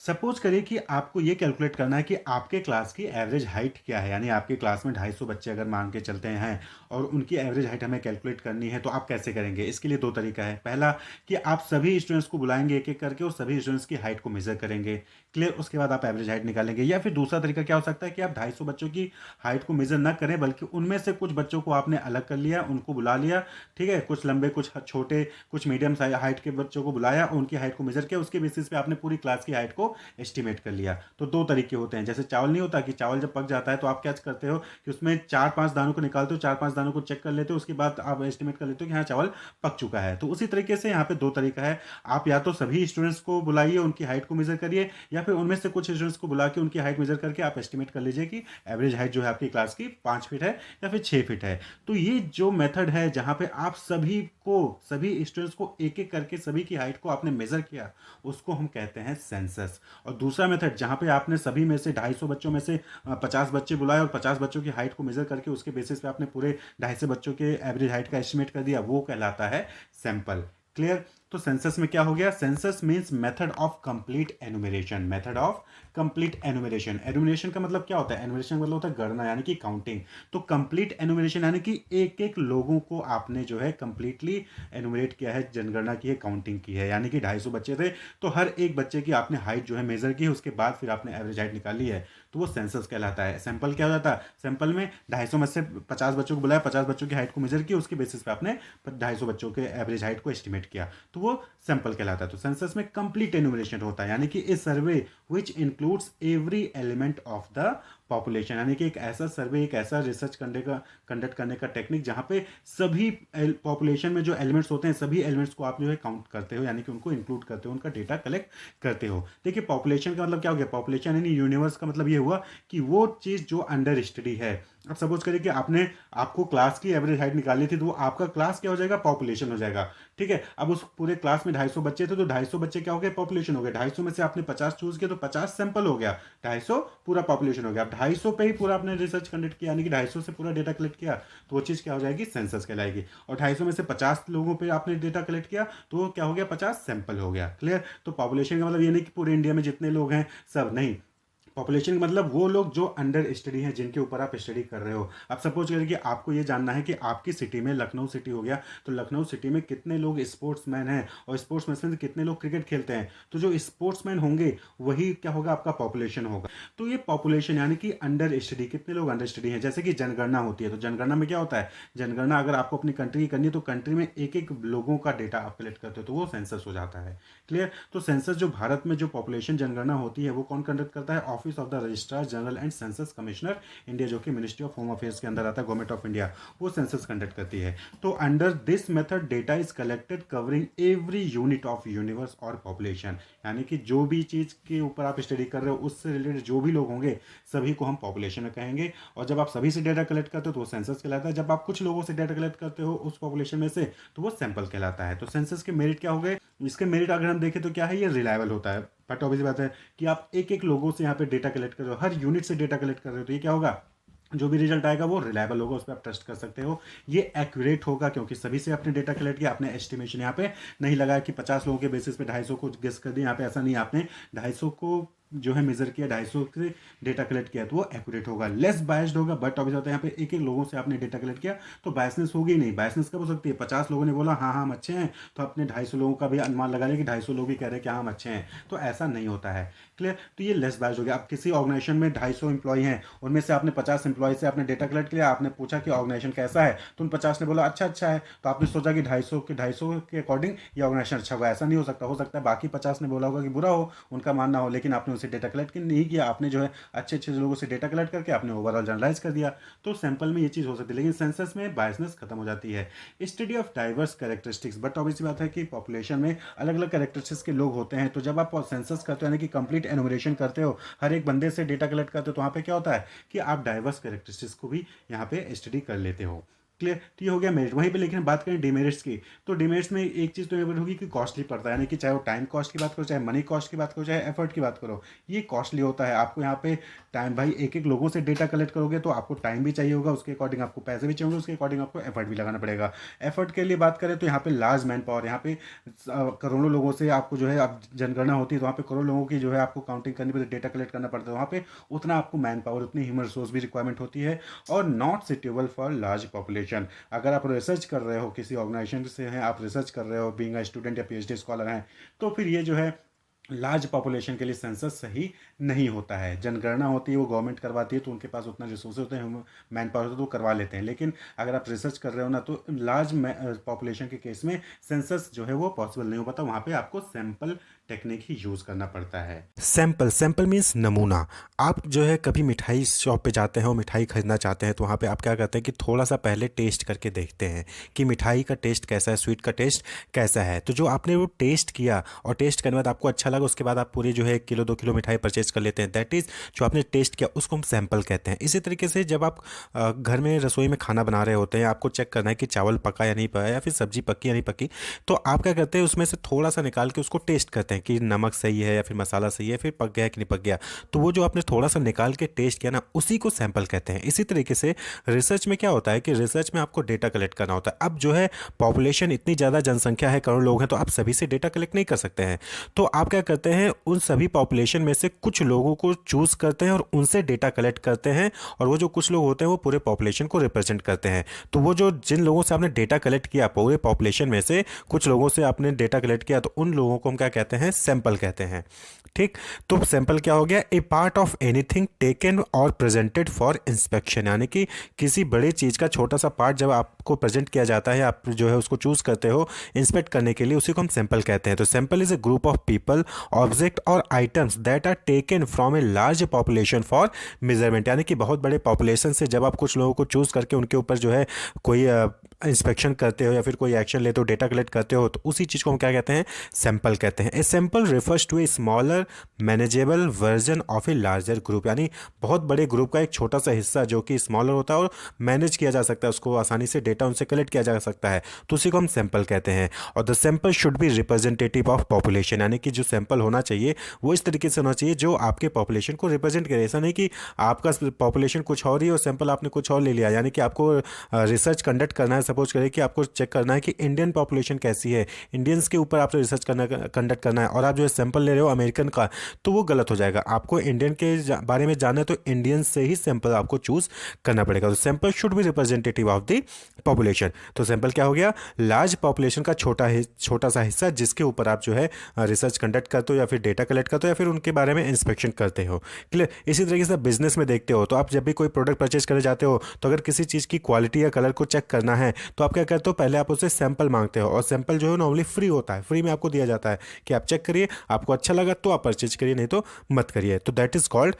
Suppose करिए कि आपको ये कैलकुलेट करना है कि आपके क्लास की एवरेज हाइट क्या है, यानी आपके क्लास में 250 बच्चे अगर मान के चलते हैं और उनकी एवरेज हाइट हमें कैलकुलेट करनी है, तो आप कैसे करेंगे? इसके लिए दो तरीका है। पहला कि आप सभी स्टूडेंट्स को बुलाएंगे एक एक करके और सभी स्टूडेंट्स की हाइट को मेजर करेंगे। क्लियर? उसके बाद आप एवरेज हाइट निकालेंगे। या फिर दूसरा तरीका क्या हो सकता है कि आप 250 बच्चों की हाइट को मेजर ना करें, बल्कि उनमें से कुछ बच्चों को आपने अलग कर लिया, उनको बुला लिया, ठीक है, कुछ लंबे कुछ छोटे कुछ मीडियम हाइट के बच्चों को बुलाया, उनकी हाइट को मेजर किया, उसके बेसिस पे आपने पूरी क्लास की हाइट को एस्टिमेट कर लिया। तो दो तरीके होते हैं। जैसे चावल नहीं होता कि चावल जब पक जाता है तो आप क्या करते हो कि उसमें चार पांच दानों को निकालते हो, चार पांच दानों को चेक कर लेते हो, उसके बाद आप एस्टिमेट कर लेते हो कि हाँ चावल पक चुका है। तो उसी तरीके से यहाँ पे दो तरीका है। आप या तो सभी स्टूडेंट्स को बुलाइए, उनकी हाइट को मेजर करिए, या फिर उनमें से कुछ स्टूडेंट्स को बुला के उनकी हाइट मेजर करके आप एस्टिमेट कर लीजिए कि एवरेज हाइट जो है आपकी क्लास की 5 फीट है या फिर 6 फीट है। तो ये जो मेथड है जहां पे आप सभी स्टूडेंट्स को एक एक करके सभी की हाइट को आपने मेजर किया, उसको हम कहते हैं सेंसस। और दूसरा मेथड जहां पे आपने सभी में से 250 बच्चों में से 50 बच्चे बुलाए और 50 बच्चों की हाइट को मेजर करके उसके बेसिस पे आपने पूरे 250 बच्चों के एवरेज हाइट का एस्टिमेट कर दिया, वो कहलाता है सैंपल। क्लियर? तो सेंसस में क्या हो गया? Census means method of complete enumeration. Method of complete enumeration. Enumeration का मतलब क्या होता है? एनुमरेशन का मतलब होता है गणना, यानी कि काउंटिंग। तो कंप्लीट एनुमरेशन यानी कि एक एक लोगों को आपने जो है कंप्लीटली एनुमरेट किया है, जनगणना की है, काउंटिंग की है। यानी कि 250 बच्चे थे तो हर एक बच्चे की आपने हाइट जो है मेजर की है, उसके बाद फिर आपने एवरेज हाइट निकाली है, तो वो सेंसस कहलाता है। सैंपल क्या हो जाता है? सैंपल में 250 में से 50 बच्चों को बुलाया, 50 बच्चों की हाइट को मेजर किया, उसके बेसिस पे आपने 250 बच्चों के एवरेज हाइट को एस्टिमेट किया, तो वो सैंपल कहलाता है। तो सेंसस में कंप्लीट एनुमरेशन होता है, यानी कि a survey which includes every element of the population. यानी कि एक ऐसा सर्वे, एक ऐसा रिसर्च कंडक्ट करने का टेक्निक जहां पे सभी पॉपुलेशन में जो एलिमेंट्स होते हैं, सभी एलिमेंट्स को आप जो है काउंट करते हो, यानी कि उनको इंक्लूड करते हो, उनका डेटा कलेक्ट करते हो। देखिए पॉपुलेशन का मतलब क्या हो गया? पॉपुलेशन यानी यूनिवर्स का मतलब ये हुआ कि वो चीज़ जो अंडर स्टडी है। अब सपोज करिए कि आपको क्लास की एवरेज हाइट निकाली थी, तो वो आपका क्लास क्या हो जाएगा? पॉपुलेशन हो जाएगा। ठीक है, अब उस पूरे क्लास में 250 बच्चे थे, तो 250 बच्चे क्या हो गए? पॉपुलेशन हो गए। 250 में से आपने 50 चूज किया तो 50 सैंपल हो गया, 250 पूरा पॉपुलेशन हो गया। अब 250 पे ही पूरा आपने रिसर्च कंडक्ट किया, यानी कि 250 से पूरा डेटा कलेक्ट किया, तो वो चीज़ क्या हो जाएगी? सेंसस कहलाएगी। और 250 में से 50 लोगों पे आपने डेटा कलेक्ट किया, तो वो क्या हो गया? 50 सैंपल हो गया। क्लियर? तो पॉपुलेशन का मतलब ये नहीं कि पूरे इंडिया में जितने लोग हैं सब, नहीं। पॉपुलेशन का मतलब वो लोग जो अंडर स्टडी हैं, जिनके ऊपर आप स्टडी कर रहे हो। अब सपोज करिए कि आपको ये जानना है कि आपकी सिटी में, लखनऊ सिटी हो गया, तो लखनऊ सिटी में कितने लोग स्पोर्ट्समैन हैं और स्पोर्ट्समैन में से कितने लोग क्रिकेट खेलते हैं। तो जो स्पोर्ट्समैन होंगे वही क्या होगा? आपका पॉपुलेशन होगा। तो ये पॉपुलेशन यानी कि अंडर स्टडी, कितने लोग अंडर स्टडी हैं। जैसे कि जनगणना होती है, तो जनगणना में क्या होता है? जनगणना अगर आपको अपनी कंट्री की करनी है, तो कंट्री में एक एक लोगों का डेटा आप कलेक्ट करते हो, तो वो सेंसस हो जाता है। क्लियर? तो सेंसस जो भारत में जो पॉपुलेशन जनगणना होती है, वो कौन कंडक्ट करता है? Office of the registrar general and census commissioner India, जो कि मिनिस्ट्री ऑफ होम अफेयर्स के अंदर आता है, गवर्नमेंट ऑफ इंडिया, वो सेंसस कंडक्ट करती है। तो under this method data is collected covering every unit of universe और पॉपुलेशन। यानी कि जो भी चीज़ के ऊपर आप स्टडी कर रहे हो, उससे रिलेटेड जो भी लोग होंगे, सभी को हम पॉपुलेशन में कहेंगे। और जब आप सभी से डेटा कलेक्ट करते हो तो वो सेंसस कहलाता है। जब आप कुछ लोगों से डेटा कलेक्ट करते हो उस पॉपुलेशन में से, तो वो सैंपल कहलाता है। तो सेंसस के मेरिट क्या हो गए? इसके मेरिट अगर हम देखें तो क्या है? ये रिलायबल होता है। बट ऑब्वियस बात है कि आप एक एक लोगों से यहाँ पे डेटा कलेक्ट कर रहे हो, हर यूनिट से डेटा कलेक्ट कर रहे हो, तो ये क्या होगा? जो भी रिजल्ट आएगा वो रिलायबल होगा, उस पर आप ट्रस्ट कर सकते हो। ये एक्यूरेट होगा क्योंकि सभी से आपने डेटा कलेक्ट किया। आपने एस्टिमेशन यहाँ पे नहीं लगाया कि 50 लोगों के बेसिस पे 250 को गेस कर दिया, यहाँ पे ऐसा नहीं। आपने 250 को जो है मेजर किया, 250 से डेटा कलेक्ट किया, तो वो एक्यूरेट होगा, लेस बायस्ड होगा। बट अभी जाता है यहाँ पे एक एक लोगों से आपने डेटा कलेक्ट किया, तो बायसनेस होगी नहीं। बायसनेस कब हो सकती है? 50 लोगों ने बोला हाँ हाँ हम अच्छे हैं, तो आपने 250 लोगों का भी अनुमान लगा लिया कि 250 लोग भी कह रहे हैं कि हाँ हम अच्छे हैं, तो ऐसा नहीं होता है। क्लियर? तो ये लेस बायस्ड हो गया। अब किसी ऑर्गेनाइजेशन में 250 इंप्लॉय हैं, उनमें से आपने 50 इंप्लॉय से आपने डेटा कलेक्ट किया, आपने पूछा कि ऑर्गेनाइजेशन कैसा है, तो उन 50 ने बोला अच्छा अच्छा है, तो आपने सोचा कि 250 के अकॉर्डिंग ये ऑर्गेनाइजेशन अच्छा होगा। ऐसा नहीं हो सकता है बाकी 50 ने बोला होगा कि बुरा हो, उनका मानना हो, लेकिन आपने उनसे डेटा कलेक्ट नहीं किया। आपने जो है अच्छे अच्छे लोगों से डेटा कलेक्ट करके आपने ओवरऑल जनरलाइज कर दिया। तो सैंपल में ये चीज़ हो सकती है, लेकिन सेंसस में बायसनेस खत्म हो जाती है। Study of diverse characteristics. But obviously बात है कि पॉपुलेशन में अलग अलग कैरेक्टरिस्टिक्स के लोग होते हैं, तो जब आप सेंसस करते हो यानी कि कंप्लीट एनुमरेशन करते हो, हर एक बंदे से डेटा कलेक्ट करते हो, तो वहाँ पे क्या होता है कि आप डाइवर्स कैरेक्टरिस्टिक्स को भी यहाँ पे स्टडी कर लेते हो। क्लियर। तो ये हो गया मेरिट। वहीं पे लेकिन बात करें डिमेरिट्स की, तो डिमेरिट्स में एक चीज़ तो ये होगी कि कॉस्टली पड़ता है, यानी कि चाहे वो टाइम कॉस्ट की बात करो, चाहे मनी कॉस्ट की बात करो, चाहे एफर्ट की बात करो, ये कॉस्टली होता है। आपको यहाँ पे टाइम, भाई एक एक लोगों से डेटा कलेक्ट करोगे तो आपको टाइम भी चाहिए होगा, उसके अकॉर्डिंग आपको पैसे भी चाहिए होंगे, उसके अकॉर्डिंग आपको एफर्ट भी लगाना पड़ेगा। एफर्ट के लिए बात करें तो यहाँ पे लार्ज मैन पावर, यहाँ पे करोड़ों लोगों से आपको जो है, आप जनगणना होती है तो वहाँ पे करोड़ों लोगों की जो है आपको काउंटिंग करनी पड़ती है, डेटा कलेक्ट करना पड़ता है, वहाँ पे उतना आपको मैन पावर, उतनी ह्यूमन रिसोर्स भी रिक्वायरमेंट होती है, और not suitable for large population. अगर आप रिसर्च कर रहे हो, किसी ऑर्गेनाइजेशन से हैं, आप रिसर्च कर रहे हो, बीइंग अ स्टूडेंट या पीएचडी स्कॉलर हैं, तो फिर ये जो है लार्ज पॉपुलेशन के लिए सेंसस सही नहीं होता है। जनगणना होती है वो गवर्नमेंट करवाती है, तो उनके पास उतना रिसोर्स होते हैं, मैन पावर होता है, तो वो करवा लेते हैं। लेकिन अगर आप रिसर्च कर रहे हो ना, तो लार्ज पॉपुलेशन के केस में सेंसस जो है वो पॉसिबल नहीं हो पाता, वहाँ पे आपको सैंपल टेक्निक ही यूज़ करना पड़ता है। सैंपल, सैंपल मीन्स नमूना। आप जो है कभी मिठाई शॉप पे जाते हैं और मिठाई खरीदना चाहते हैं, तो वहाँ पे आप क्या करते हैं कि थोड़ा सा पहले टेस्ट करके देखते हैं कि मिठाई का टेस्ट कैसा है, स्वीट का टेस्ट कैसा है। तो जो आपने वो टेस्ट किया और टेस्ट करने के बाद आपको अच्छा लगा, उसके बाद आप पूरी जो है 1 किलो 2 किलो मिठाई परचेज कर लेते हैं। दैट इज़ जो आपने टेस्ट किया उसको हम सैंपल कहते हैं। इसी तरीके से जब आप घर में रसोई में खाना बना रहे होते हैं, आपको चेक करना है कि चावल पका या नहीं पका, या फिर सब्जी पकी या नहीं पकी, तो आप क्या करते हैं उसमें से थोड़ा सा निकाल के उसको टेस्ट करते हैं कि नमक सही है या फिर मसाला सही है, फिर पक गया कि नहीं पक गया। तो वो जो आपने थोड़ा सा निकाल के टेस्ट किया ना, उसी को सैंपल कहते हैं। इसी तरीके से रिसर्च में क्या होता है कि रिसर्च में आपको डेटा कलेक्ट करना होता है। अब जो है पॉपुलेशन इतनी ज़्यादा जनसंख्या है, करोड़ लोग हैं, तो आप सभी से डेटा कलेक्ट नहीं कर सकते हैं। तो आप क्या करते हैं, उन सभी पॉपुलेशन में से कुछ लोगों को चूज करते हैं और उनसे डेटा कलेक्ट करते हैं, और वो जो कुछ लोग होते हैं वो पूरे पॉपुलेशन को रिप्रेजेंट करते हैं। तो वो जो जिन लोगों से आपने डेटा कलेक्ट किया, पूरे पॉपुलेशन में से कुछ लोगों से आपने डेटा कलेक्ट किया, तो उन लोगों को हम क्या कहते हैं, सैंपल कहते हैं। ठीक। तो सैंपल क्या हो गया, ए पार्ट ऑफ एनीथिंग टेकन और प्रेजेंटेड फॉर इंस्पेक्शन, यानी कि किसी बड़ी चीज का छोटा सा पार्ट जब आपको प्रेजेंट किया जाता है, आप जो है उसको चूज करते हो इंस्पेक्ट करने के लिए, उसी को हम सैंपल कहते हैं। तो sample is a group of people, object और items that are taken from a large population for measurement, यानी कि बहुत बड़े पॉपुलेशन से जब आप कुछ लोगों को चूज करके उनके ऊपर जो है कोई इंस्पेक्शन करते हो या फिर कोई एक्शन लेते हो, डेटा कलेक्ट करते हो, तो उसी चीज़ को हम क्या कहते हैं, सैंपल कहते हैं। A sample refers to a smaller manageable version of a larger group, यानी बहुत बड़े ग्रुप का एक छोटा सा हिस्सा जो कि स्मॉलर होता है और मैनेज किया जा सकता है, उसको आसानी से डेटा उनसे कलेक्ट किया जा सकता है, तो उसी को हम सैंपल कहते हैं। और the sample should be representative of population, यानी कि जो सैंपल होना चाहिए वो इस तरीके से होना चाहिए जो आपके पॉपुलेशन को रिप्रेजेंट करे। ऐसा नहीं कि आपका पॉपुलेशन कुछ और ही और सैंपल आपने कुछ और ले लिया, यानी कि आपको रिसर्च कंडक्ट करना है, सपोज करें कि आपको चेक करना है कि इंडियन पॉपुलेशन कैसी है, इंडियंस के ऊपर आपको रिसर्च करना कंडक्ट करना है, और आप जो है सैंपल ले रहे हो अमेरिकन का, तो वो गलत हो जाएगा। आपको इंडियन के बारे में जानना है तो इंडियन से ही सैंपल आपको चूज करना पड़ेगा। तो sample should be representative of the population. तो सैंपल क्या हो गया, लार्ज पॉपुलेशन का छोटा सा हिस्सा जिसके ऊपर आप जो है रिसर्च कंडक्ट करते हो या फिर डेटा कलेक्ट करते हो या फिर उनके बारे में इंस्पेक्शन करते हो। क्लियर। इसी तरीके से बिजनेस में देखते हो, तो आप जब भी कोई प्रोडक्ट परचेज करने जाते हो, तो अगर किसी चीज़ की क्वालिटी या कलर को चेक करना है, तो आप क्या करते हो, पहले आप उससे सैंपल मांगते हो, और सैंपल जो है नॉर्मली फ्री होता है, फ्री में आपको दिया जाता है कि आप चेक करिए, आपको अच्छा लगा तो आप परचेज करिए, नहीं तो मत करिए। तो दैट इज कॉल्ड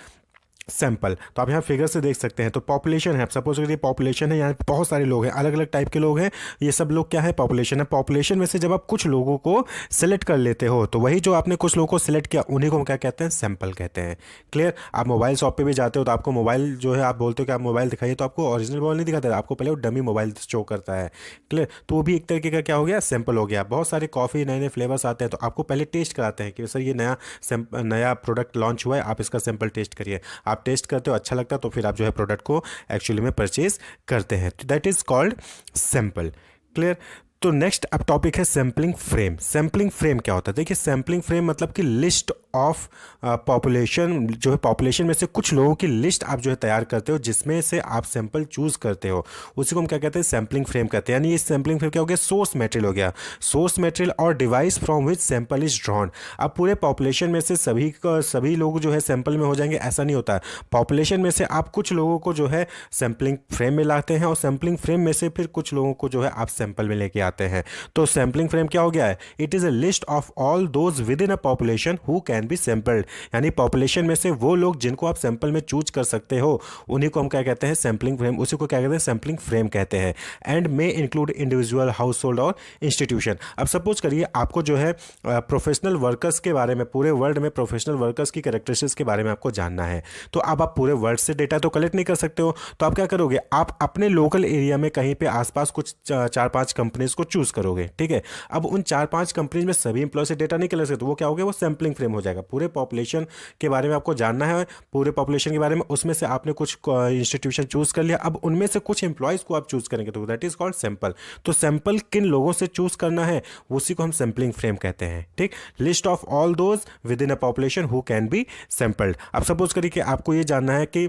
सैंपल। तो आप यहाँ फिगर से देख सकते हैं। तो पॉपुलेशन है, सपोज करिए पॉपुलेशन है, यहाँ पे बहुत सारे लोग हैं, अलग अलग टाइप के लोग हैं, ये सब लोग क्या है, पॉपुलेशन है। पॉपुलेशन में से जब आप कुछ लोगों को सिलेक्ट कर लेते हो, तो वही जो आपने कुछ लोगों को सिलेक्ट किया उन्हीं को हम क्या कहते हैं, सैंपल कहते हैं। क्लियर। आप मोबाइल शॉप पे भी जाते हो तो आपको मोबाइल जो है, आप बोलते हो कि आप मोबाइल दिखाइए, तो आपको ओरिजिनल मोबाइल नहीं दिखाता है, आपको पहले वो डमी मोबाइल शो करता है। क्लियर। तो वो भी एक तरीके का क्या हो गया, सैंपल हो गया। बहुत सारे कॉफ़ी नए नए फ्लेवर्स आते हैं, तो आपको पहले टेस्ट कराते हैं कि सर ये नया प्रोडक्ट लॉन्च हुआ है, आप इसका सैंपल टेस्ट करिए। आप टेस्ट करते हो, अच्छा लगता है, तो फिर आप जो है प्रोडक्ट को एक्चुअली में परचेज करते हैं। तो that is called sample. Clear. तो नेक्स्ट अब टॉपिक है सैम्पलिंग फ्रेम। सैम्पलिंग फ्रेम क्या होता है, देखिए सैम्पलिंग फ्रेम मतलब कि लिस्ट ऑफ पॉपुलेशन, जो है पॉपुलेशन में से कुछ लोगों की लिस्ट आप जो है तैयार करते हो, जिसमें से आप सैंपल चूज करते हो, उसी को हम क्या कहते हैं, सैम्पलिंग फ्रेम कहते हैं। यानी ये सैम्पलिंग फ्रेम क्या हो गया, सोर्स मटेरियल हो गया, सोर्स मटेरियल और device from which sample is drawn. अब पूरे पॉपुलेशन में से सभी लोग जो है सैंपल में हो जाएंगे, ऐसा नहीं होता है। पॉपुलेशन में से आप कुछ लोगों को जो है सैम्पलिंग फ्रेम में लाते हैं, और सैम्पलिंग फ्रेम में से फिर कुछ लोगों को जो है आप सैंपल में लेके आते हैं। तो सैम्पलिंग फ्रेम क्या हो गया है, it is a list of all those with in a population who can can be sampled, यानी पॉपुलेशन में से वो लोग जिनको आप सैंपल में चूज कर सकते हो उन्हीं को हम क्या कहते हैं, सैम्पलिंग फ्रेम, उसी को क्या कहते हैं, सैम्पलिंग फ्रेम कहते हैं। And may include individual, house hold और इंस्टीट्यूशन। अब सपोज करिए आपको जो है प्रोफेशनल वर्कर्स के बारे में, पूरे वर्ल्ड में प्रोफेशनल वर्कर्स की कैरेक्टरिस्टिक्स के बारे में आपको जानना है। तो अब आप पूरे वर्ल्ड से डेटा तो कलेक्ट नहीं कर सकते हो, तो आप क्या करोगे, आप अपने लोकल एरिया में कहीं पे आसपास कुछ 4-5 कंपनीज को चूज करोगे, ठीक है। अब उन 4-5 कंपनीज में सभी इंप्लॉय से डेटा नहीं कलेक्ट सकते, तो वो क्या हो गया, वो सैम्पलिंग फ्रेम हो जाएगा। पूरे पॉपुलेशन के बारे में आपको जानना है, पूरे पॉपुलेशन के बारे में, उसमें से आपने कुछ इंस्टीट्यूशन चूज कर लिया, अब उनमें से कुछ इंप्लॉयज को आप चूज करेंगे, तो दैट इज कॉल्ड सैंपल। तो सैंपल किन लोगों से चूज करना है, उसी को हम सैंपलिंग फ्रेम कहते हैं, ठीक। List of all those with in a population who can be sampled. अब सपोज करिए कि आपको ये जानना है कि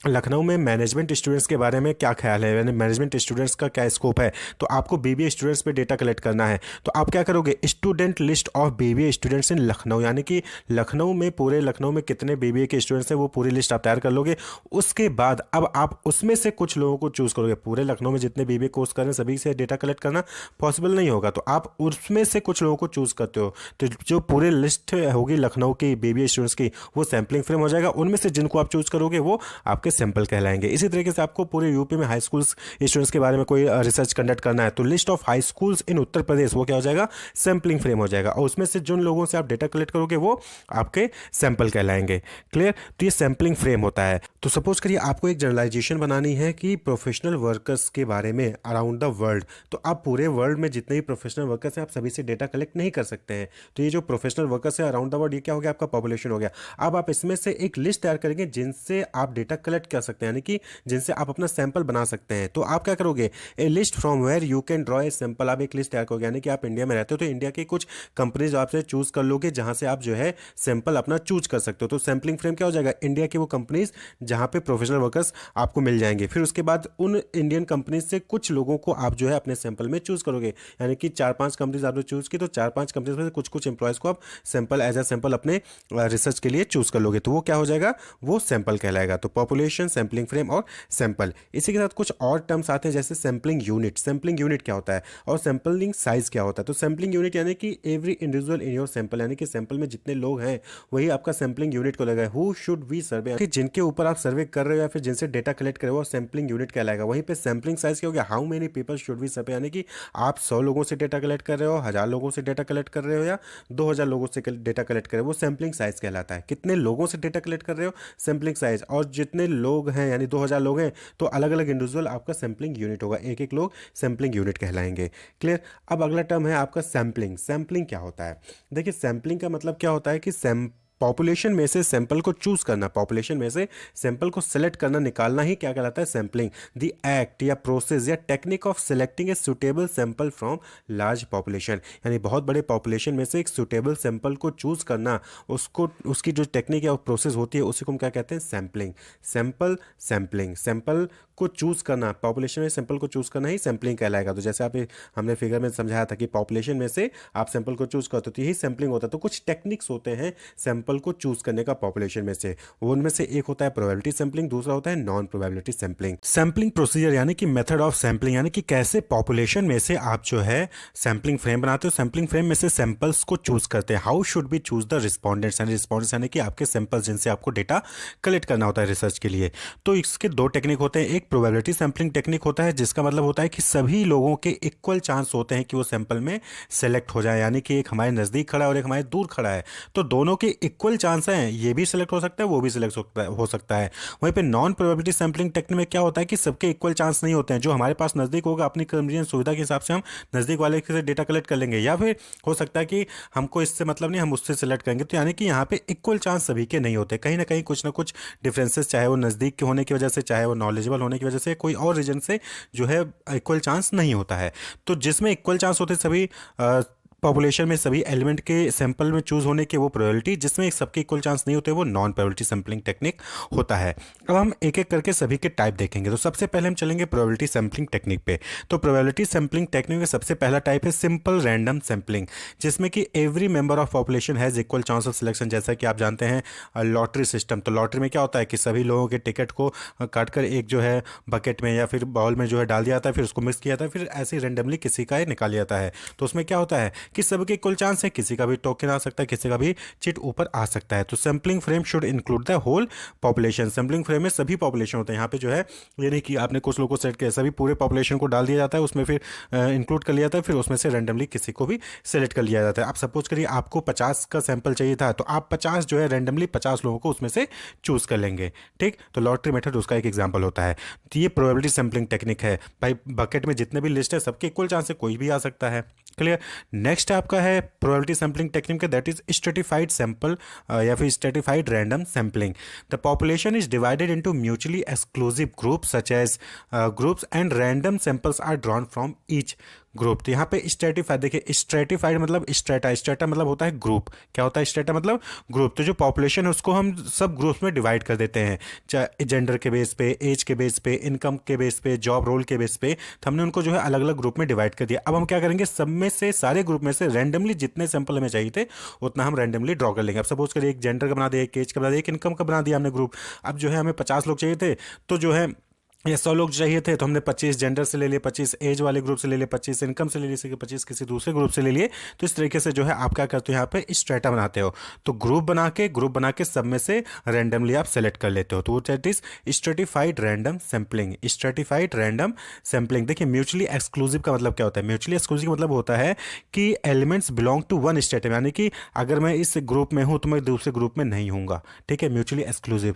लखनऊ में मैनेजमेंट स्टूडेंट्स के बारे में क्या ख्याल है, यानी मैनेजमेंट स्टूडेंट्स का क्या स्कोप है, तो आपको बीबीए स्टूडेंट्स पे डेटा कलेक्ट करना है। तो आप क्या करोगे, student list of BBA students in Lucknow, यानी कि लखनऊ में, पूरे लखनऊ में कितने बीबीए के स्टूडेंट्स हैं वो पूरी लिस्ट आप तैयार कर लोगे। उसके बाद अब आप उसमें से कुछ लोगों को चूज करोगे। पूरे लखनऊ में जितने बीबीए कोर्स कर रहे हैं सभी से डेटा कलेक्ट करना पॉसिबल नहीं होगा, तो आप उसमें से कुछ लोगों को चूज करते हो। तो जो पूरे लिस्ट होगी लखनऊ की बीबीए स्टूडेंट्स की, वो सैम्पलिंग फ्रेम हो जाएगा। उनमें से जिनको आप चूज करोगे वो आपके सैंपल कहलाएंगे। इसी तरीके से आपको पूरे यूपी में हाई स्कूल्स स्टूडेंट्स के बारे में कोई रिसर्च कंडक्ट करना है, तो list of high schools in Uttar Pradesh, वो क्या हो जाएगा, सैंपलिंग फ्रेम हो जाएगा। और उसमें से जिन लोगों से आप डेटा कलेक्ट करोगे वो आपके सैंपल कहलाएंगे। क्लियर। तो ये सैंपलिंग फ्रेम होता है। तो सपोज करिए आपको एक जनरलाइजेशन बनानी है कि प्रोफेशनल वर्कर्स के बारे में अराउंड द वर्ल्ड, तो आप पूरे वर्ल्ड में जितने भी प्रोफेशनल वर्कर्स हैं आप सभी से डेटा कलेक्ट नहीं कर सकते हैं। तो ये जो प्रोफेशनल वर्कर्स है अराउंड द वर्ल्ड, ये क्या हो गया, आपका पॉपुलेशन हो गया। अब आप इसमें से एक लिस्ट तैयार करेंगे जिनसे आप डेटा कलेक्ट कर सकते हैं, यानी कि जिनसे आप अपना सैंपल बना सकते हैं। तो आप क्या करोगे, a list from where you can draw a sample. आप एक लिस्ट तैयार करोगे, यानी कि आप इंडिया में रहते हो तो इंडिया की कुछ कंपनीज आपसे चूज कर लोगे जहां से आप जो है सैंपल अपना चूज कर सकते हो। तो सैंपलिंग फ्रेम क्या हो जाएगा, इंडिया की वो कंपनीज जहां पे प्रोफेशनल वर्कर्स आपको मिल जाएंगे। फिर उसके बाद उन इंडियन कंपनीज से कुछ लोगों को आप जो है अपने सैंपल में चूज करोगे, यानी कि 4-5 कंपनीज आपने चूज की, तो 4-5 कंपनीज में से कुछ कुछ इंप्लॉयज को आप सैंपल एज ए सैंपल अपने रिसर्च के लिए चूज कर लोगे, तो वो क्या हो जाएगा, वो सैंपल कहलाएगा। तो पॉपुलेशन, सैंपलिंग फ्रेम और सैंपल। इसी के साथ कुछ और टर्म्स आते हैं जैसे सैंपलिंग यूनिट। सैंपलिंग यूनिट क्या होता है और सैंपलिंग साइज क्या होता है। तो सैंपलिंग यूनिट यानी कि every individual in your sample, यानी कि सैंपल में जितने लोग हैं वही आपका सैंपलिंग यूनिट को लगेगा। हु शुड वी सर्वे, कि जिनके ऊपर आप सर्वे कर रहे हो या फिर जिनसे डेटा कलेक्ट कर रहे हो, सैंपलिंग यूनिट कहलाएगा। वहीं पे सैंपलिंग साइज क्या हो गया, how many people should we survey, यानी कि आप 100 लोगों से डेटा कलेक्ट कर रहे हो, 1000 लोगों से डेटा कलेक्ट कर रहे हो या 2000 लोगों से डेटा कलेक्ट कर रहे हो, वो सैंपलिंग साइज कहलाता है। कितने लोगों से डेटा कलेक्ट कर रहे हो, सैंपलिंग साइज। और जितने लोग हैं यानी 2000 लोग हैं तो अलग अलग इंडिविजुअल आपका सैंपलिंग यूनिट होगा, एक एक लोग सैंपलिंग यूनिट कहलाएंगे। क्लियर। अब अगला टर्म है आपका सैंपलिंग। सैंपलिंग क्या होता है, देखिए सैंपलिंग का मतलब क्या होता है कि पॉपुलेशन में से सैंपल को चूज करना, पॉपुलेशन में से सैंपल को सेलेक्ट करना, निकालना ही क्या कहलाता है, सैंपलिंग। द एक्ट या प्रोसेस या technique of selecting a suitable sample from large population, यानी बहुत बड़े पॉपुलेशन में से एक सुटेबल सैंपल को चूज करना, उसको उसकी जो टेक्निक या प्रोसेस होती है उसी को हम क्या कहते हैं, सैंपलिंग। सैंपल, सैंपलिंग, सैंपल को चूज करना, पॉपुलेशन में सैंपल को चूज करना ही सैंपलिंग कहलाएगा। तो जैसे आप हमने फिगर में समझाया था कि पॉपुलेशन में से आप सैंपल को चूज करते हो तो यही सैंपलिंग होता है। तो कुछ टेक्निक्स होते हैं सैंपल को चूज करने का पॉपुलेशन में से, उनमें से एक होता है प्रोबेबिलिटी सैंपलिंग, दूसरा होता है non probability sampling. Sampling procedure यानी कि मेथड ऑफ सैंपलिंग, यानी कि कैसे पॉपुलेशन में से आप जो है सैंपलिंग फ्रेम बनाते हो, सैंपलिंग फ्रेम में से सैंपल्स को चूज करते हैं। How should be choose the respondents, यानी रिस्पॉन्डेंट्स यानी कि आपके सैंपल्स जिनसे आपको डेटा कलेक्ट करना होता है रिसर्च के लिए। तो इसके दो टेक्निक होते हैं, एक प्रोबेबिलिटी सैंपलिंग टेक्निक होता है जिसका मतलब होता है कि सभी लोगों के इक्वल चांस होते हैं कि वो सैंपल में सेलेक्ट हो जाए, यानी कि एक हमारे नजदीक खड़ा है और एक हमारे दूर खड़ा है तो दोनों के इक्वल चांस हैं, ये भी सिलेक्ट हो सकता है वो भी सिलेक्ट हो सकता है। वहीं पे नॉन प्रोबेबिलिटी सैंपलिंग टेक्निक में क्या होता है कि सबके इक्वल चांस नहीं होते हैं, जो हमारे पास नजदीक होगा अपनी कन्वीनियंस सुविधा के हिसाब से हम नजदीक वाले से डेटा कलेक्ट कर लेंगे, या फिर हो सकता है कि हमको इससे मतलब नहीं हम उससे सिलेक्ट करेंगे। तो यानी कि यहाँ पे इक्वल चांस सभी के नहीं होते, कहीं ना कुछ डिफरेंसेस, चाहे वो नजदीक के होने की वजह से, चाहे वो नॉलेजेबल होने की वजह से, कोई और रीजन से जो है इक्वल चांस नहीं होता है। तो जिसमें इक्वल चांस होते सभी पॉपुलेशन में सभी एलिमेंट के सैंपल में चूज होने के वो प्रोबेबिलिटी, जिसमें सबके इक्वल चांस नहीं होते वो नॉन प्रोबेबिलिटी सैंपलिंग टेक्निक होता है। अब हम एक एक करके सभी के टाइप देखेंगे। तो सबसे पहले हम चलेंगे प्रोबेबिलिटी सैंपलिंग टेक्निक पे। तो प्रोबेबिलिटी सैंपलिंग टेक्निक में सबसे पहला टाइप है सिंपल रैंडम सैंपलिंग, जिसमें कि every member of population has equal chance of selection. जैसा कि आप जानते हैं लॉटरी सिस्टम, तो लॉटरी में क्या होता है कि सभी लोगों के टिकट को काट कर एक जो है बकेट में या फिर बाउल में जो है डाल दिया जाता है, फिर उसको मिक्स किया जाता है, फिर ऐसे ही रैंडमली किसी का निकाल जाता है। तो उसमें क्या होता है कि सबके इक्वल चांस है, किसी का भी टोकन आ सकता है, किसी का भी चिट ऊपर आ सकता है। तो sampling frame should include the whole population. Sampling frame में सभी पॉपुलेशन होते हैं। यहाँ पे जो है ये नहीं कि आपने कुछ लोगों को सेलेक्ट किया, सभी पूरे पॉपुलेशन को डाल दिया जाता है उसमें, फिर इंक्लूड कर लिया जाता है, फिर उसमें से रैंडमली किसी को भी सेलेक्ट कर लिया जाता है। आप सपोज करिए आपको 50 का सैंपल चाहिए था, तो आप 50 जो है रैंडमली 50 लोगों को उसमें से चूज कर लेंगे। ठीक, तो लॉटरी मेथड उसका एक एग्जाम्पल होता है। तो ये प्रोबेबिलिटी सैम्पलिंग टेक्निक है भाई। बकेट में जितने भी लिस्ट है सबके इक्वल चांस है, कोई भी आ सकता है। क्लियर। नेक्स्ट आपका है प्रोबेबिलिटी सैम्पलिंग टेक्निक का, दैट इज स्ट्रेटिफाइड सैंपल या फिर stratified random sampling. The population is divided into mutually exclusive groups such as groups and random samples are drawn from each group. तो यहाँ पे stratified, देखिए stratified मतलब strata, strata मतलब होता है ग्रुप। क्या होता है स्ट्रेटा मतलब ग्रुप। तो जो पॉपुलेशन है उसको हम सब ग्रुप्स में डिवाइड कर देते हैं, चाहे जेंडर के बेस पे, एज के बेस पे, इनकम के बेस पे, जॉब रोल के बेस पे। तो हमने उनको जो है अलग अलग ग्रुप में डिवाइड कर दिया। अब हम क्या करेंगे, सब में से, सारे ग्रुप में से रैंडमली जितने सैंपल हमें चाहिए थे उतना हम रैंडमली ड्रॉ कर लेंगे। अब सपोज करिए एक जेंडर का बना दिया, एक एज का बना दिया, एक इनकम का बना दिया हमने ग्रुप। अब जो है हमें 50 लोग चाहिए थे, तो जो है ये 100 लोग चाहिए थे, तो हमने 25 जेंडर से ले लिए, 25 एज वाले ग्रुप से ले लिए, 25 इनकम से ले लिए, 25 किसी दूसरे ग्रुप से ले लिए। तो इस तरीके से जो है आप क्या करते हो, यहाँ पे स्ट्रेटा बनाते हो। तो ग्रुप बना के सब में से रैंडमली आप सेलेक्ट कर लेते हो। तो that is stratified random sampling. Stratified random sampling. देखिए म्यूचुअली एक्सक्लूसिव का मतलब क्या होता है। म्यूचुअली एक्सक्लूसिव का मतलब होता है कि elements belong to one state, यानी कि अगर मैं इस ग्रुप में हूँ तो मैं दूसरे ग्रुप में नहीं हूँगा। ठीक है, म्यूचुअली एक्सक्लूसिव।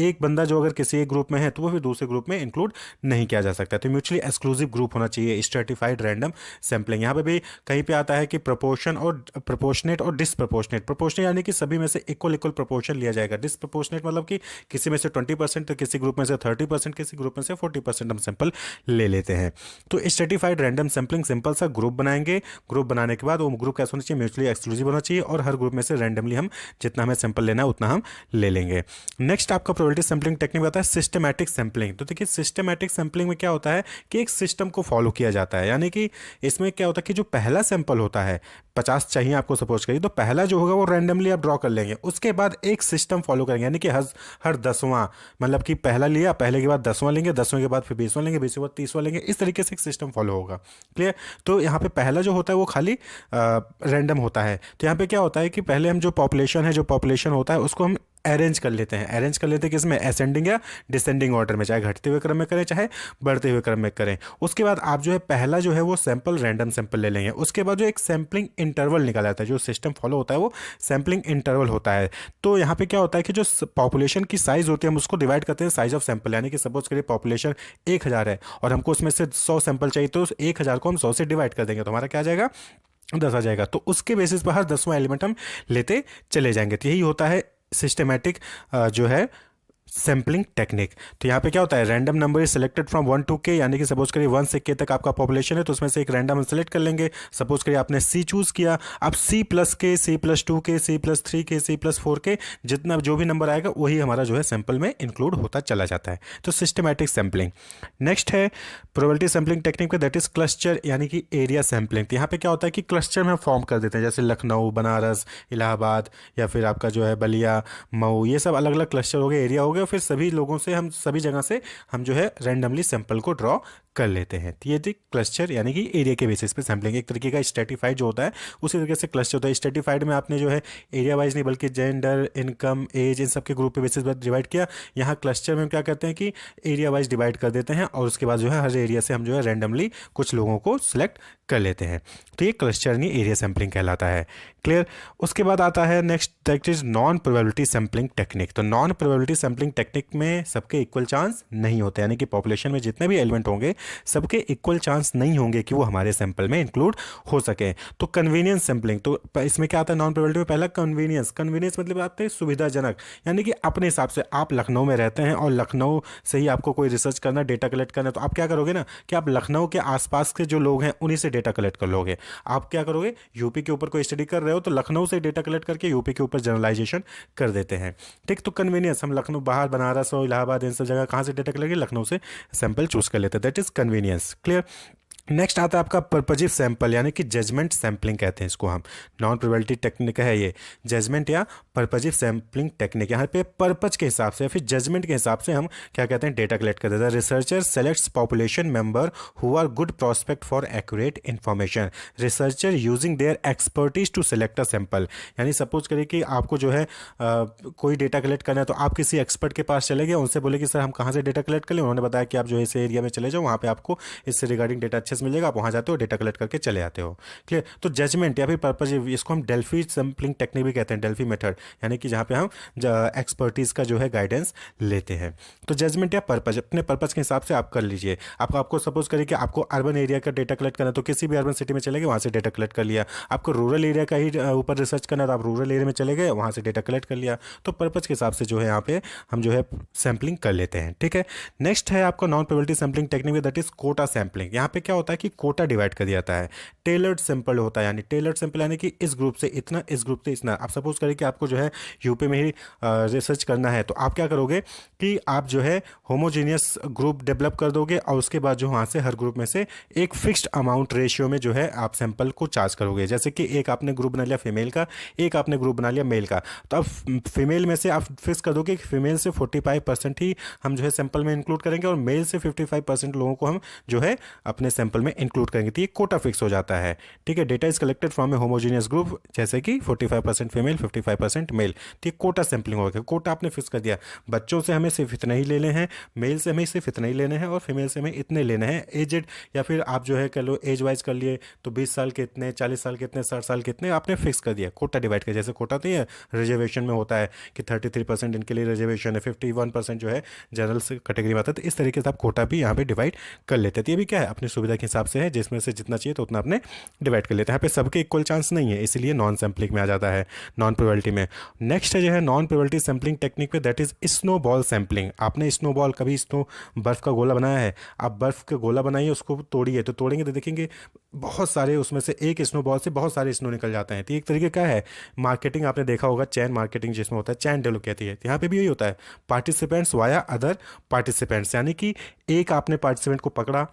एक बंदा जो अगर किसी एक ग्रुप में है तो वो फिर दूसरे ग्रुप में इंक्लूड नहीं किया जा सकता। तो म्यूचुअली एक्सक्लूसिव ग्रुप होना चाहिए स्ट्रेटिफाइड रैंडम सैम्पलिंग। यहाँ पे भी कहीं पे आता है कि प्रोपोर्शन और प्रोपोर्शनेट और डिसप्रोपोर्शनेट। प्रोपोर्शनेट यानी कि सभी में से इक्वल इक्वल प्रोपोर्शन लिया जाएगा। डिसप्रोपोर्शनेट मतलब कि किसी में से 20%, तो किसी ग्रुप में से 30%, किसी ग्रुप में से 40% हम सैंपल ले लेते हैं। तो स्ट्रेटिफाइड रैंडम सैम्पलिंग, सिंपल सा ग्रुप बनाएंगे। ग्रुप बनाने के बाद वो ग्रुप कैसा होना चाहिए, म्यूचुअली एक्सक्लूसिव होना चाहिए, और हर ग्रुप में से रैंडमली हम जितना हमें सैंपल लेना है उतना हम ले लेंगे। नेक्स्ट आपका प्रोबेबिलिटी सैम्पलिंग टेक्निक आता है सिस्टमैटिक सैम्पलिंग। तो देखिए सिस्टमैटिक सैम्पलिंग में क्या होता है कि एक सिस्टम को फॉलो किया जाता है, यानी कि इसमें क्या होता है कि जो पहला सैंपल होता है, 50 चाहिए आपको सपोज करिए, तो पहला जो होगा वो रैंडमली आप ड्रॉ कर लेंगे। उसके बाद एक सिस्टम फॉलो करेंगे, यानी कि हर 10वां, मतलब कि पहला लिया, पहले के बाद 10वां लेंगे, 10वें के बाद फिर 20वां लेंगे, 20वें के बाद 30वां लेंगे। इस तरीके से एक सिस्टम फॉलो होगा। क्लियर। तो यहाँ पे पहला जो होता है वो खाली रैंडम होता है। तो यहाँ पे क्या होता है कि पहले हम जो पॉपुलेशन होता है उसको हम अरेंज कर लेते हैं किसमें, असेंडिंग या डिसेंडिंग ऑर्डर में, चाहे घटते हुए क्रम में करें चाहे बढ़ते हुए क्रम में करें। उसके बाद आप जो है पहला जो है वो सैंपल रैंडम सैंपल ले लेंगे। उसके बाद जो एक सैंपलिंग इंटरवल निकाला जाता है, जो सिस्टम फॉलो होता है वो सैंपलिंग इंटरवल होता है। तो यहाँ पे क्या होता है कि जो पॉपुलेशन की साइज होती है हम उसको डिवाइड करते हैं साइज ऑफ सैंपल, यानी कि सपोज करिए पॉपुलेशन 1000 है और हमको उसमें से 100 सैंपल चाहिए, तो उस 1000 को हम 100 से डिवाइड कर देंगे, तो हमारा क्या आ जाएगा, 10 आ जाएगा। तो उसके बेसिस पर हर 10वां एलिमेंट हम लेते चले जाएंगे। तो यही होता है सिस्टमैटिक जो है सैम्पलिंग टेक्निक। तो यहाँ पे क्या होता है, random number is selected from 1 to k, यानी कि सपोज करिए 1 से k तक आपका पॉपुलेशन है, तो उसमें से एक रैंडम हम सेलेक्ट कर लेंगे। सपोज करिए आपने C चूज किया, अब C plus k, C plus 2k, C plus 3k, C plus 4k, जितना जो भी नंबर आएगा वही हमारा जो है सैंपल में इंक्लूड होता चला जाता है। तो सिस्टमैटिक सैम्पलिंग। नेक्स्ट है probability sampling technique, that is cluster यानी कि एरिया सैम्पलिंग। तो यहाँ पे क्या होता है कि क्लस्टर में फॉर्म कर देते हैं, जैसे लखनऊ, बनारस, इलाहाबाद, या फिर आपका जो है बलिया, मऊ, ये सब अलग अलग क्लस्टर हो गए, एरिया हो गए। फिर सभी लोगों से हम सभी जगह से हम जो है रैंडमली सैंपल को ड्रॉ कर लेते हैं। तो ये थी क्लस्टर यानी कि एरिया के बेसिस पे सैम्पलिंग। एक तरीके का स्ट्रेटिफाइड जो होता है उसी तरीके से क्लस्टर होता है। स्ट्रेटिफाइड में आपने जो है एरिया वाइज नहीं बल्कि जेंडर, इनकम, एज, इन सब के ग्रुप पे बेसिस पर डिवाइड किया। यहाँ क्लस्टर में हम क्या करते हैं कि एरिया वाइज डिवाइड कर देते हैं और उसके बाद जो है हर एरिया से हम जो है रैंडमली कुछ लोगों को सिलेक्ट कर लेते हैं। तो ये क्लस्टर नहीं एरिया सैम्पलिंग कहलाता है। क्लियर। उसके बाद आता है next, that is non probability sampling technique. तो नॉन प्रोबेबिलिटी सैम्पलिंग टेक्निक में सबके इक्वल चांस नहीं होते, यानी कि पॉपुलेशन में जितने भी एलिमेंट होंगे सबके इक्वल चांस नहीं होंगे कि वो हमारे सैंपल में इंक्लूड हो सके। तो कन्वीनियंस सैम्पलिंग, तो इसमें क्या आता है नॉन प्रोबेबिलिटी में, पहला कन्वीनियंस मतलब आते हैं सुविधाजनक, यानी कि अपने हिसाब से आप लखनऊ में रहते हैं और लखनऊ से ही आपको कोई रिसर्च करना, डेटा कलेक्ट करना, तो आप क्या करोगे ना कि आप लखनऊ के आसपास के जो लोग हैं उन्हीं से डेटा कलेक्ट कर लोगे। आप क्या करोगे, यूपी के ऊपर कोई स्टडी कर रहे हो तो लखनऊ से डेटा कलेक्ट करके यूपी के ऊपर जनरलाइजेशन कर देते हैं। ठीक। तो कन्वीनियंस, हम लखनऊ, बाहर बनारस और इलाहाबाद इन सब जगह कहाँ से डेटा कलेक्ट, लखनऊ से सैंपल चूज कर लेते हैं, that is convenience. Clear. Next आता है आपका पर्पजिव सैंपल, यानी कि जजमेंट सैंपलिंग कहते हैं इसको हम। नॉन प्रोबेबिलिटी टेक्निक है ये, जजमेंट या पर्पजिव सैंपलिंग टेक्निक। यहाँ पे पर्पज के हिसाब से या फिर जजमेंट के हिसाब से हम क्या कहते हैं, डेटा कलेक्ट करते हैं। Researcher selects population member who are good prospect for accurate information. Researcher using their expertise to select a sample, यानी सपोज करिए कि आपको जो है कोई डेटा कलेक्ट करना है, तो आप किसी एक्सपर्ट के पास चले गए, उनसे बोले कि सर हम कहाँ से डेटा कलेक्ट कर लें। उन्होंने बताया कि आप जो है इस एरिया में चले जाओ, वहाँ पे आपको इससे रिगार्डिंग डेटा अच्छे से मिलेगा। आप वहाँ जाते हो, डेटा कलेक्ट करके चले आते हो। क्लियर। तो जजमेंट या फिर पर्पज, इसको हम डेल्फी सैम्पलिंग टेक्निक भी कहते हैं, डेल्फी मेथड, यानी कि जहाँ पे हम एक्सपर्टीज का जो है गाइडेंस लेते हैं। तो जजमेंट या पर्पज, अपने पर्पज के हिसाब से आप कर लीजिए। आपको सपोज करिए कि आपको अर्बन एरिया का डेटा कलेक्ट करना है, तो किसी भी अर्बन सिटी में चले गए, वहाँ से डेटा कलेक्ट कर लिया। आपको रूरल एरिया का ही ऊपर रिसर्च करना है, तो आप रूरल एरिया में चले गए, वहाँ से डेटा कलेक्ट कर लिया। तो पर्पज के हिसाब से जो है यहाँ पे हम जो है सैम्पलिंग कर लेते हैं। ठीक है। नेक्स्ट है आपका non probability sampling technique, that is quota sampling. यहाँ पे क्या होता है कि कोटा डिवाइड कर दिया जाता है। टेलर्ड सैंपल होता है, यानी टेलर्ड सैंपल यानी कि इस ग्रुप से इतना, इस ग्रुप से इतना। आप सपोज करें कि आपको जो है यूपी में ही रिसर्च करना है, तो आप क्या करोगे कि आप जो है होमोजीनियस ग्रुप डेवलप कर दोगे, और उसके बाद जो वहाँ से हर ग्रुप में से एक फिक्स्ड अमाउंट रेशियो में जो है आप सैंपल को चार्ज करोगे। जैसे कि एक आपने ग्रुप बना लिया फीमेल का, एक आपने ग्रुप बना लिया मेल का, तो अब फीमेल में से आप फिक्स कर दोगे कि फीमेल से 45% ही हम जो है सैंपल में इंक्लूड करेंगे, और मेल से 55% लोगों को हम जो है अपने सैंपल में इंक्लूड करेंगे। तो ये कोटा फिक्स हो जाता है। ठीक है। Data is collected from A homogeneous group, जैसे कि 45% फीमेल 55% मेल। तो ये कोटा सैंपलिंग हो गया। कोटा आपने फिक्स कर दिया, बच्चों से हमें सिर्फ इतना ही लेने हैं, मेल से हमें सिर्फ इतना ही लेने हैं, और फीमेल से हमें इतने लेने हैं। एजेड, या फिर आप जो है कह लो एज वाइज कर लिए, तो 20 साल के इतने, 40 साल के इतने, 60 साल के इतने आपने फिक्स कर दिया। कोटा डिवाइड कर, जैसे कोटा तो ये रिजर्वेशन में होता है कि 33% इनके लिए रिजर्वेशन है, 51% जो है जनरल कैटेगरी में आता है। तो इस तरीके से आप कोटा भी यहाँ पे डिवाइड कर लेते हैं। तो ये भी क्या है, अपनी सुविधा के हिसाब से है, जिसमें से जितना चाहिए तो उतना अपने डिवाइड कर लेते हैं। यहाँ पे सबके इक्वल चांस नहीं है, इसलिए नॉन सैम्पलिंग में आ जाता है, नॉन प्रोबेबिलिटी में। नेक्स्ट है जो है नॉन प्रोबेबिलिटी सैम्पलिंग टेक्निक में, that is snow ball sampling. आपने स्नो बॉल, कभी स्नो बर्फ का गोला बनाया है? आप बर्फ का गोला बनाइए, उसको तोड़िए, तो तोड़ेंगे तो देखेंगे बहुत सारे, उसमें से एक स्नो बॉल से बहुत सारे स्नो निकल जाते हैं। तो एक तरीके क्या है, मार्केटिंग आपने देखा होगा, चैन मार्केटिंग जिसमें होता है, चैन डेवलप कहती है। तो यहाँ पे भी यही होता है, पार्टिसिपेंट्स वाया अदर पार्टिसिपेंट्स, यानी कि एक आपने पार्टिसिपेंट को पकड़ा,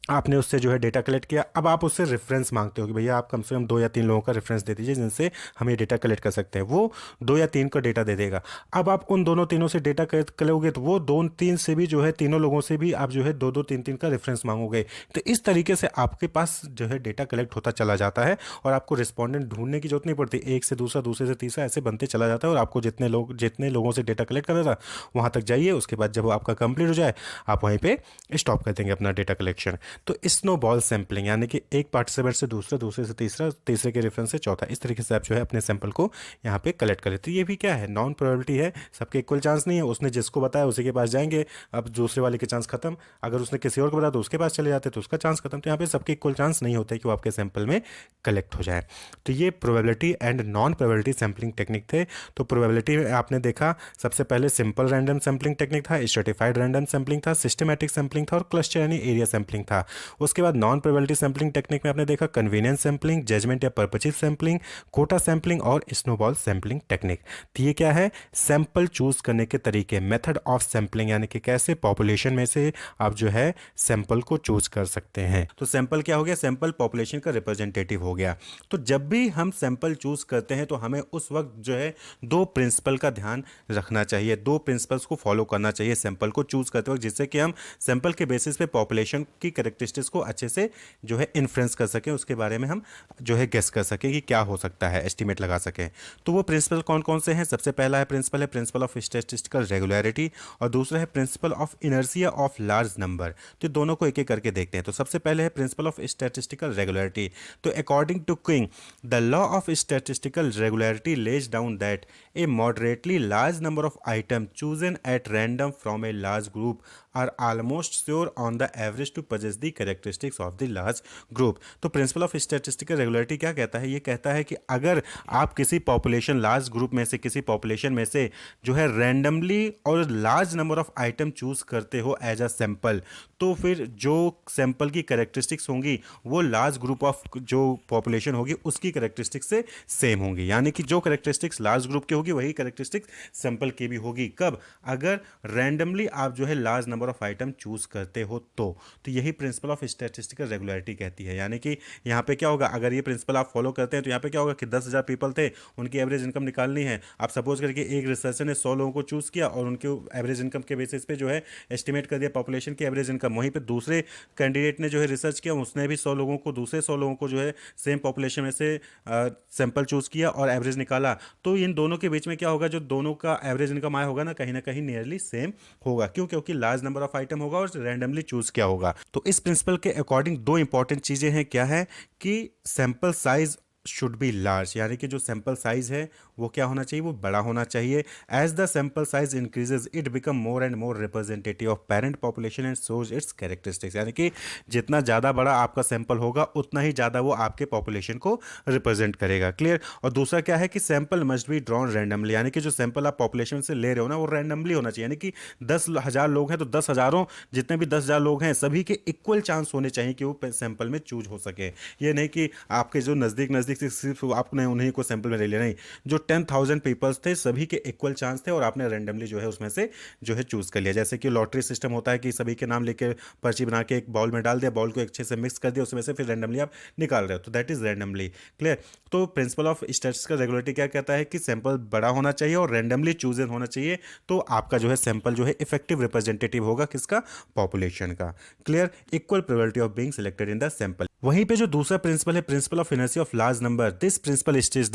आपने उससे जो है डेटा कलेक्ट किया, अब आप उससे रेफरेंस मांगते हो कि भैया आप कम से कम 2 या 3 लोगों का रेफरेंस दे दीजिए जिनसे हम ये डेटा कलेक्ट कर सकते हैं। वो 2 या 3 का डेटा दे देगा। अब आप उन दोनों तीनों से डेटा कलेक्ट करोगे, तो वो 2-3 से भी जो है, तीनों लोगों से भी आप जो है 2-2 3-3 का रेफरेंस मांगोगे। तो इस तरीके से आपके पास जो है डेटा कलेक्ट होता चला जाता है, और आपको रिस्पॉन्डेंट ढूंढने की जरूरत नहीं पड़ती। एक से दूसरा, दूसरे से तीसरा, ऐसे बनते चला जाता है, और आपको जितने लोगों से डेटा कलेक्ट करना था वहाँ तक जाइए। उसके बाद जब आपका कंप्लीट हो जाए, आप वहीं पे स्टॉप कर देंगे अपना डेटा कलेक्शन। तो स्नो बॉल सैंपलिंग, यानी कि एक पार्टिसिपेंट से दूसरा, दूसरे से तीसरा, तीसरे के रेफरेंस से चौथा, इस तरीके से आप जो है अपने सैंपल को यहाँ पे कलेक्ट करें। तो ये भी क्या है, नॉन प्रोबेबिलिटी है, सबके इक्वल चांस नहीं है। उसने जिसको बताया उसी के पास जाएंगे, अब दूसरे वाले के चांस खत्म। अगर उसने किसी और को बताया तो उसके पास चले जाते, तो उसका चांस खत्म। तो यहाँ पे सबके इक्वल चांस नहीं होते कि वो आपके सैंपल में कलेक्ट हो जाए। तो ये probability and non probability sampling technique थे। तो प्रोबेबिलिटी में आपने देखा, सबसे पहले सिंपल रैंडम सैंपलिंग टेक्निक था, स्ट्रेटिफाइड रैंडम सैंपलिंग था, सिस्टमैटिक सैंपलिंग था, और क्लस्टर यानी एरिया सैंपलिंग था। उसके बाद नॉन प्रोबेबिलिटी सैंपलिंग टेक्निक में आपने देखा कन्वीनियंस सैंपलिंग, जजमेंट या पर्पचिव सैंपलिंग, कोटा सैंपलिंग और स्नोबॉल सैंपलिंग टेक्निक। तो ये क्या है, सैंपल चूज करने के तरीके, मेथड ऑफ सैंपलिंग, यानी कि कैसे पॉपुलेशन में से आप जो है सैंपल को चूज कर सकते हैं। तो सैंपल क्या हो गया, सैंपल पॉपुलेशन का रिप्रेजेंटेटिव हो गया। तो जब भी हम सैंपल चूज करते हैं, तो हमें उस वक्त जो है 2 प्रिंसिपल का ध्यान रखना चाहिए, 2 प्रिंसिपल्स को फॉलो करना चाहिए सैंपल को चूज करते वक्त, जिससे कि हम सैंपल के बेसिस पे पॉपुलेशन की कैरेक्टरिस्टिक्स को अच्छे से जो है इन्फ्लुएंस कर सकें, उसके बारे में हम जो है गेस कर सकें कि क्या हो सकता है, एस्टिमेट लगा सकें। तो वो प्रिंसिपल कौन कौन से हैं, सबसे पहला है प्रिंसिपल ऑफ स्टैटिस्टिकल रेगुलरिटी, और दूसरा है principle of inertia of large number. तो दोनों को एक एक करके देखते हैं। तो सबसे पहले है प्रिंसिपल ऑफ स्टैटिस्टिकल रेगुलरिटी। तो according to King, the law of statistical regularity lays down that a moderately large number of item chosen at random from a large group are almost sure on the average to possess the characteristics of the large group. तो principle of statistical regularity क्या कहता है, ये कहता है कि अगर आप किसी पॉपुलेशन, लार्ज ग्रुप में से, किसी पॉपुलेशन में से जो है रैंडमली और large number of item choose करते हो एज अ सैंपल, तो फिर जो सैंपल की कैरेक्टरिस्टिक्स होंगी वो लार्ज ग्रुप ऑफ जो पॉपुलेशन होगी उसकी कैरेक्टरिस्टिक्स से सेम होंगी, यानी कि जो कैरेक्टरिस्टिक्स लार्ज ग्रुप की होगी वही कैरेक्टरिस्टिक्स सैंपल की भी होगी। कब? अगर रैंडमली आप जो है large number of item choose करते हो तो यही प्रिंसिपल ऑफ स्टैटिस्टिकल रेगुलरिटी कहती है। यानी कि यहाँ पे क्या होगा, अगर ये प्रिंसिपल आप फॉलो करते हैं तो यहाँ पे क्या होगा कि 10,000 पीपल थे, उनकी एवरेज इनकम निकालनी है। आप सपोज करके एक रिसर्चर ने 100 लोगों को चूज किया और उनके एवरेज इनकम के बेसिस पे जो है एस्टिमेट कर दिया पॉपुलेशन की एवरेज इनकम। वहीं पे दूसरे कैंडिडेट ने जो है रिसर्च किया, उसने भी 100 लोगों को, दूसरे 100 लोगों को जो है सेम पॉपुलेशन में से सैंपल चूज किया और एवरेज निकाला। तो इन दोनों के बीच में क्या होगा, जो दोनों का एवरेज इनकम आया होगा ना कहीं नियरली सेम होगा। क्यों? क्योंकि लार्ज नंबर ऑफ आइटम होगा और रैंडमली चूज किया होगा। तो इस प्रिंसिपल के अकॉर्डिंग दो इंपॉर्टेंट चीजें हैं। क्या है कि sample size should be large, यानी कि जो सैंपल साइज है वो क्या होना चाहिए, वो बड़ा होना चाहिए। As the sample size increases it become more and more representative of parent population and shows its characteristics, यानी कि जितना ज़्यादा बड़ा आपका सैंपल होगा उतना ही ज़्यादा वो आपके पॉपुलेशन को रिप्रेजेंट करेगा। क्लियर? और दूसरा क्या है कि sample must be drawn randomly, यानी कि जो सैंपल आप पॉपुलेशन से ले रहे हो ना वो रैंडमली होना चाहिए। यानी कि 10,000 लोग हैं तो 10,000 जितने भी 10,000 लोग हैं सभी के इक्वल चांस होने चाहिए कि वो सैंपल में चूज हो सके। ये नहीं कि आपके जो नज़दीक नज़दीक से सिर्फ आपने उन्हीं को सैंपल में ले लिया, नहीं, जो 10,000 पीपल्स थे सभी के इक्वल चांस थे और आपने रैंडमली जो है उसमें से जो है चूज कर लिया। जैसे कि लॉटरी सिस्टम होता है कि सभी के नाम लेके पर्ची बना के एक बॉल में डाल दिया, बॉल को अच्छे से मिक्स कर दिया, उसमें से फिर रैंडमली आप निकाल रहे हो, तो दैट इज रैंडमली। क्लियर? तो प्रिंसिपल ऑफ स्टैटिस्टिकल रेगुलरिटी क्या कहता है कि सैंपल बड़ा होना चाहिए और रैंडमली चूजन होना चाहिए, तो आपका जो है सैंपल जो है इफेक्टिव रिप्रेजेंटेटिव होगा किसका? पॉपुलेशन का। Clear? Equal probability of being selected in the sample. वहीं पे जो दूसरा प्रिंसिपल है, principle of inertia of large number, this principle states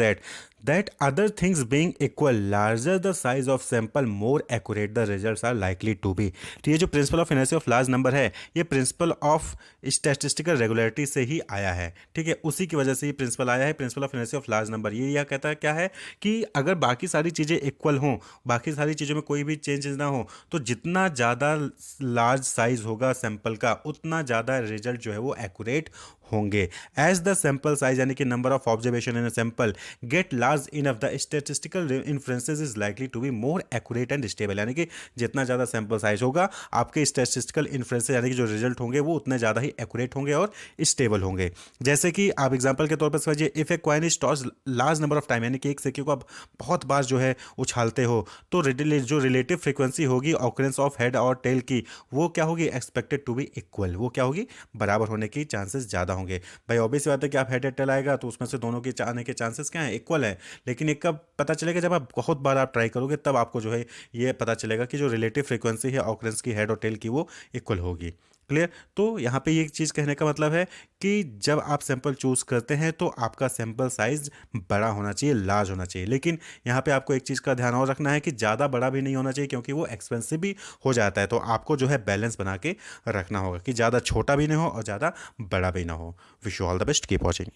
that other things being equal larger the size of sample more accurate the results are likely to be. तो ये जो principle of inertia of large number है ये principal of statistical regularity से ही आया है। ठीक है, उसी की वजह से ये प्रिंसिपल आया है, principle of inertia of large number. ये यह कहता है क्या है कि अगर बाकी सारी चीज़ें इक्वल हों, बाकी सारी चीज़ों में कोई भी चेंजेस ना हो, तो जितना ज़्यादा लार्ज साइज होगा सैंपल का उतना ज़्यादा रिजल्ट जो है वो एक्यूरेट होंगे। एज द सैंपल साइज यानी कि number of observation in a sample get large enough the statistical influences is likely to be more accurate and stable, यानी कि जितना ज़्यादा सैंपल साइज होगा आपके स्टैटिस्टिकल इन्फ्लुएंसेस यानी कि जो रिजल्ट होंगे वो उतने ज़्यादा ही एक्यूरेट होंगे और स्टेबल होंगे। जैसे कि आप एग्जांपल के तौर पर समझिए, if a coin is toss large number of time, यानी कि एक सिक्के को आप बहुत बार जो है उछालते हो, तो जो रिलेटिव फ्रीक्वेंसी होगी ऑकरेंस ऑफ हेड और टेल की, वो क्या होगी? एक्सपेक्टेड टू बी इक्वल, वो क्या होगी? बराबर होने की चांसेस ज़्यादा होंगे। भाई ऑब्वियस बात है कि आप हेड टेल आएगा तो उसमें से दोनों के आने के चांसेस क्या हैं? इक्वल है। लेकिन एक कब पता चलेगा? जब आप बहुत बार आप ट्राई करोगे तब आपको जो है ये पता चलेगा कि जो रिलेटिव फ्रीक्वेंसी है ऑकरेंस की हेड और टेल की वो इक्वल होगी। क्लियर? तो यहाँ पे ये चीज़ कहने का मतलब है कि जब आप सैंपल चूज करते हैं तो आपका सैंपल साइज बड़ा होना चाहिए, लार्ज होना चाहिए। लेकिन यहाँ पे आपको एक चीज़ का ध्यान और रखना है कि ज़्यादा बड़ा भी नहीं होना चाहिए क्योंकि वो एक्सपेंसिव भी हो जाता है। तो आपको जो है बैलेंस बना के रखना होगा कि ज़्यादा छोटा भी नहीं हो और ज़्यादा बड़ा भी ना हो। Wish you all the best, keep watching.